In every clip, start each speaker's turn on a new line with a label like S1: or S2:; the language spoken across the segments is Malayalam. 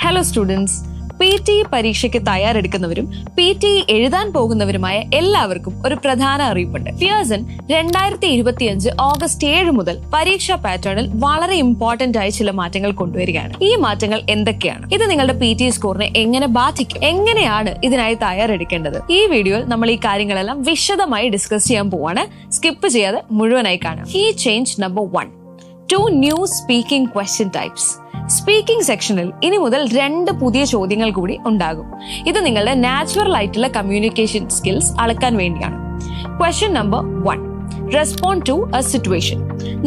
S1: ഹലോ സ്റ്റുഡൻസ്, PT പരീക്ഷയ്ക്ക് തയ്യാറെടുക്കുന്നവരും PT എഴുതാൻ പോകുന്നവരുമായ എല്ലാവർക്കും ഒരു പ്രധാന അറിയിപ്പുണ്ട്. പിയേഴ്സൺ 2025 ഓഗസ്റ്റ് 7 മുതൽ പരീക്ഷാ പാറ്റേണിൽ വളരെ ഇമ്പോർട്ടന്റ് ആയ ചില മാറ്റങ്ങൾ കൊണ്ടുവരികയാണ്. ഈ മാറ്റങ്ങൾ എന്തൊക്കെയാണ്? ഇത് നിങ്ങളുടെ PT സ്കോറിനെ എങ്ങനെ ബാധിക്കും? എങ്ങനെയാണ് ഇതിനായി തയ്യാറെടുക്കേണ്ടത്? ഈ വീഡിയോയിൽ നമ്മൾ ഈ കാര്യങ്ങളെല്ലാം വിശദമായി ഡിസ്കസ് ചെയ്യാൻ പോവാണ്. സ്കിപ്പ് ചെയ്യാതെ മുഴുവനായി കാണാം. Key change number 1, 2 new speaking question types. Speaking സെക്ഷനിൽ ഇനി മുതൽ 2 പുതിയ ചോദ്യങ്ങൾ കൂടി ഉണ്ടാകും. ഇത് നിങ്ങളുടെ നാച്ചുറൽ ആയിട്ടുള്ള കമ്മ്യൂണിക്കേഷൻ സ്കിൽസ് അളക്കാൻ വേണ്ടിയാണ്. Question number 1, respond to a situation.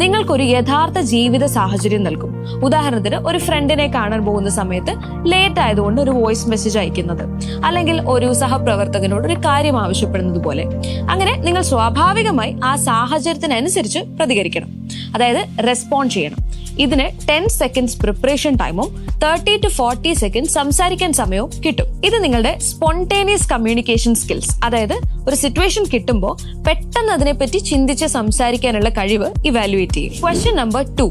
S1: നിങ്ങൾക്കൊരു യഥാർത്ഥ ജീവിത സാഹചര്യം നൽകും. ഉദാഹരണത്തിന്, ഒരു ഫ്രണ്ടിനെ കാണാൻ പോകുന്ന സമയത്ത് ലേറ്റ് ആയതുകൊണ്ട് ഒരു വോയിസ് മെസ്സേജ് അയക്കുന്നത്, അല്ലെങ്കിൽ ഒരു സഹപ്രവർത്തകനോട് ഒരു കാര്യം ആവശ്യപ്പെടുന്നത് പോലെ. അങ്ങനെ നിങ്ങൾ സ്വാഭാവികമായി ആ സാഹചര്യത്തിനനുസരിച്ച് പ്രതികരിക്കണം, അതായത് റെസ്പോണ്ട് ചെയ്യണം. ഇതിന് 10 സെക്കൻഡ്സ് പ്രിപ്പറേഷൻ ടൈമും 30 to 40 സെക്കൻഡ് സംസാരിക്കാൻ സമയവും കിട്ടും. ഇത് നിങ്ങളുടെ സ്പോണ്ടേനിയസ് കമ്മ്യൂണിക്കേഷൻ സ്കിൽസ്, അതായത് ഒരു സിറ്റുവേഷൻ കിട്ടുമ്പോൾ പെട്ടെന്ന് അതിനെപ്പറ്റി ചിന്തിച്ച് സംസാരിക്കാനുള്ള കഴിവ് ഇവാലുവേറ്റ് ചെയ്യും. Question number 2,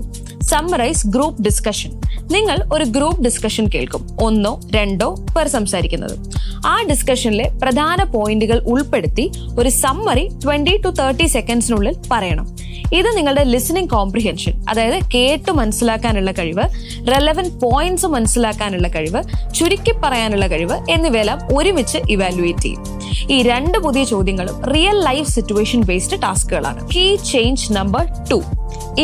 S1: summarise group discussion. നിങ്ങൾ ഒരു ഗ്രൂപ്പ് ഡിസ്കഷൻ കേൾക്കും, 1 2 പേർ സംസാരിക്കുന്നത്. ആ ഡിസ്കഷനിലെ പ്രധാന പോയിന്റുകൾ ഉൾപ്പെടുത്തി ഒരു സമ്മറി 20 to 30 സെക്കൻഡ്സിനുള്ളിൽ പറയണം. ഇത് നിങ്ങളുടെ ലിസണിംഗ് കോംപ്രിഹെൻഷൻ, അതായത് കേട്ട് മനസ്സിലാക്കാനുള്ള കഴിവ്, റെലവന്റ് പോയിന്റ്സ് മനസ്സിലാക്കാനുള്ള കഴിവ്, ചുരുക്കി പറയാനുള്ള കഴിവ് എന്നിവയെല്ലാം ഒരുമിച്ച് ഇവാലുവേറ്റ് ചെയ്യും. ഈ 2 പുതിയ ചോദ്യങ്ങളും റിയൽ ലൈഫ് സിറ്റുവേഷൻ ബേസ്ഡ് ടാസ്കുകളാണ്. Key change number 2,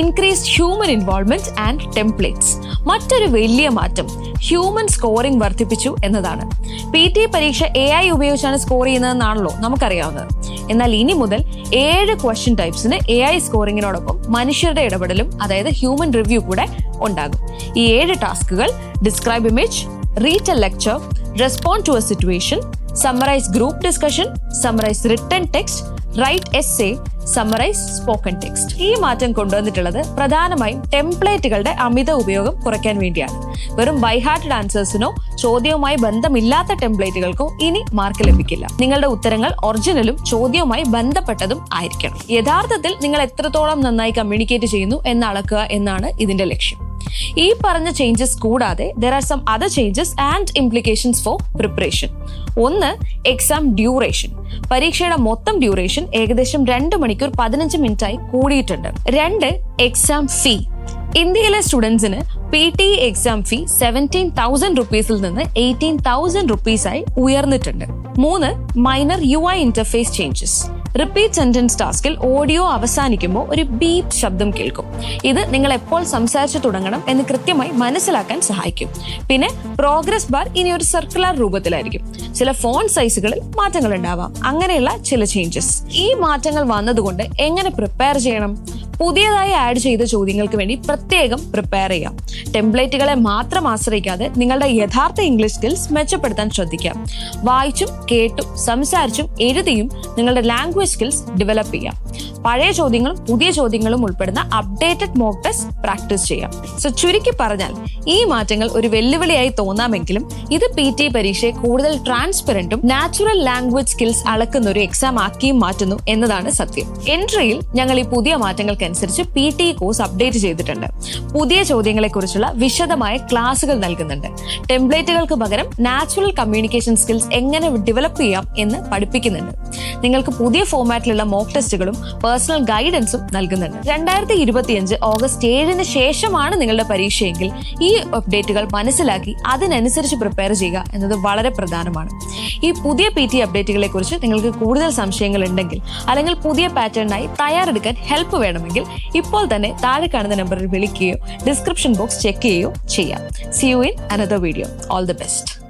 S1: increased human involvement and templates. മറ്റൊരു വലിയ മാറ്റം ഹ്യൂമൻ സ്കോറിംഗ് വർദ്ധിപ്പിച്ചു എന്നതാണ്. PT പരീക്ഷ AI ഉപയോഗിച്ചാണ് സ്കോർ ചെയ്യുന്നതെന്നാണല്ലോ നമുക്കറിയാവുന്നത്. എന്നാൽ ഇനി മുതൽ 7 ക്വസ്റ്റ്യൻ ടൈപ്സിന് AI സ്കോറിംഗിനോടൊപ്പം മനുഷ്യരുടെ ഇടപെടലും, അതായത് ഹ്യൂമൻ റിവ്യൂ കൂടെ ഉണ്ടാകും. ഈ 7 ടാസ്കുകൾ describe image, read a lecture, respond to a situation, summarise group discussion, summarise written text, write essay, summarise spoken text. ഈ മാറ്റം കൊണ്ടുവന്നിട്ടുള്ളത് പ്രധാനമായും ടെംപ്ലേറ്റുകളുടെ അമിത ഉപയോഗം കുറയ്ക്കാൻ വേണ്ടിയാണ്. വെറും ബൈഹാർട്ടഡ് ആൻസേഴ്സിനോ ചോദ്യവുമായി ബന്ധമില്ലാത്ത ടെംപ്ലേറ്റുകൾക്കോ ഇനി മാർക്ക് ലഭിക്കില്ല. നിങ്ങളുടെ ഉത്തരങ്ങൾ ഒറിജിനലും ചോദ്യവുമായി ബന്ധപ്പെട്ടതും ആയിരിക്കണം. യഥാർത്ഥത്തിൽ നിങ്ങൾ എത്രത്തോളം നന്നായി കമ്മ്യൂണിക്കേറ്റ് ചെയ്യുന്നു എന്ന് അളക്കുക എന്നാണ് ഇതിന്റെ ലക്ഷ്യം. ഈ പറഞ്ഞ ചേഞ്ചസ് കൂടാതെ there are some other changes and implications for preparation. 1, exam duration. പരീക്ഷയുടെ മൊത്തം ഡ്യൂറേഷൻ ഏകദേശം 2 മണിക്കൂർ 15 മിനിറ്റായി കൂടിയിട്ടുണ്ട്. 2, എക്സാം ഫീ. ഇന്ത്യയിലെ സ്റ്റുഡൻസിന് PT എക്സാം ഫീ 17,000 റുപ്പീസിൽ നിന്ന് 18,000 റുപ്പീസായി ഉയർന്നിട്ടുണ്ട്. 3, minor UI interface changes. Repeat sentence ടാസ്കിൽ ഓഡിയോ അവസാനിക്കുമ്പോൾ ഒരു ബീപ്പ് ശബ്ദം കേൾക്കും. ഇത് നിങ്ങൾ എപ്പോൾ സംസാരിച്ചു തുടങ്ങണം എന്ന് കൃത്യമായി മനസ്സിലാക്കാൻ സഹായിക്കും. പിന്നെ പ്രോഗ്രസ് ബാർ ഇനി ഒരു സർക്കുലർ രൂപത്തിലായിരിക്കും. ചില ഫോണ്ട് സൈസുകളിൽ മാറ്റങ്ങൾ ഉണ്ടാവാം. അങ്ങനെയുള്ള ചില ചേഞ്ചസ്. ഈ മാറ്റങ്ങൾ വന്നതുകൊണ്ട് എങ്ങനെ പ്രിപ്പയർ ചെയ്യണം? പുതിയതായി ആഡ് ചെയ്ത ചോദ്യങ്ങൾക്ക് വേണ്ടി പ്രത്യേകം പ്രിപ്പയർ ചെയ്യാം. ടെംപ്ലേറ്റുകളെ മാത്രം ആശ്രയിക്കാതെ നിങ്ങളുടെ യഥാർത്ഥ ഇംഗ്ലീഷ് സ്കിൽസ് മെച്ചപ്പെടുത്താൻ ശ്രദ്ധിക്കാം. വായിച്ചും കേട്ടും സംസാരിച്ചും എഴുതിയും നിങ്ങളുടെ ലാംഗ്വേജ് സ്കിൽസ് ഡെവലപ്പ് ചെയ്യാം. പഴയ ചോദ്യങ്ങളും പുതിയ ചോദ്യങ്ങളും ഉൾപ്പെടുന്ന അപ്ഡേറ്റഡ് മോക്ക് ടെസ്റ്റ് പ്രാക്ടീസ് ചെയ്യാം. സോ ചുരുക്കി പറഞ്ഞാൽ, ഈ മാറ്റങ്ങൾ ഒരു വെല്ലുവിളിയായി തോന്നാമെങ്കിലും ഇത് PT പരീക്ഷയെ കൂടുതൽ ട്രാൻസ്പെറന്റും നാച്ചുറൽ ലാംഗ്വേജ് സ്കിൽസ് അളക്കുന്ന ഒരു എക്സാം ആക്കിയും മാറ്റുന്നു എന്നതാണ് സത്യം. എൻട്രിയിൽ ഞങ്ങൾ ഈ പുതിയ മാറ്റങ്ങൾക്കനുസരിച്ച് PT കോഴ്സ് അപ്ഡേറ്റ് ചെയ്തിട്ടുണ്ട്. പുതിയ ചോദ്യങ്ങളെ കുറിച്ചുള്ള വിശദമായ ക്ലാസുകൾ നൽകുന്നുണ്ട്. ടെംപ്ലേറ്റുകൾക്ക് പകരം നാച്ചുറൽ കമ്മ്യൂണിക്കേഷൻ സ്കിൽസ് എങ്ങനെ ഡെവലപ്പ് ചെയ്യാം എന്ന് പഠിപ്പിക്കുന്നുണ്ട്. നിങ്ങൾക്ക് പുതിയ ഫോർമാറ്റിലുള്ള മോക്ക് ടെസ്റ്റുകളും പേഴ്സണൽ ഗൈഡൻസും നൽകുന്നുണ്ട്. 2025 ഓഗസ്റ്റ് 7 ശേഷമാണ് നിങ്ങളുടെ പരീക്ഷയെങ്കിൽ ഈ അപ്ഡേറ്റുകൾ മനസ്സിലാക്കി അതിനനുസരിച്ച് പ്രിപ്പയർ ചെയ്യുക എന്നത് വളരെ പ്രധാനമാണ്. ഈ പുതിയ PT അപ്ഡേറ്റുകളെ കുറിച്ച് നിങ്ങൾക്ക് കൂടുതൽ സംശയങ്ങൾ ഉണ്ടെങ്കിൽ, അല്ലെങ്കിൽ പുതിയ പാറ്റേണിനായി തയ്യാറെടുക്കാൻ ഹെൽപ്പ് വേണമെങ്കിൽ ഇപ്പോൾ തന്നെ താഴെ കാണുന്ന നമ്പറിൽ വിളിക്കുകയോ ഡിസ്ക്രിപ്ഷൻ ബോക്സ് ചെക്ക് ചെയ്യുകയോ ചെയ്യാം. See you in another video. All the best.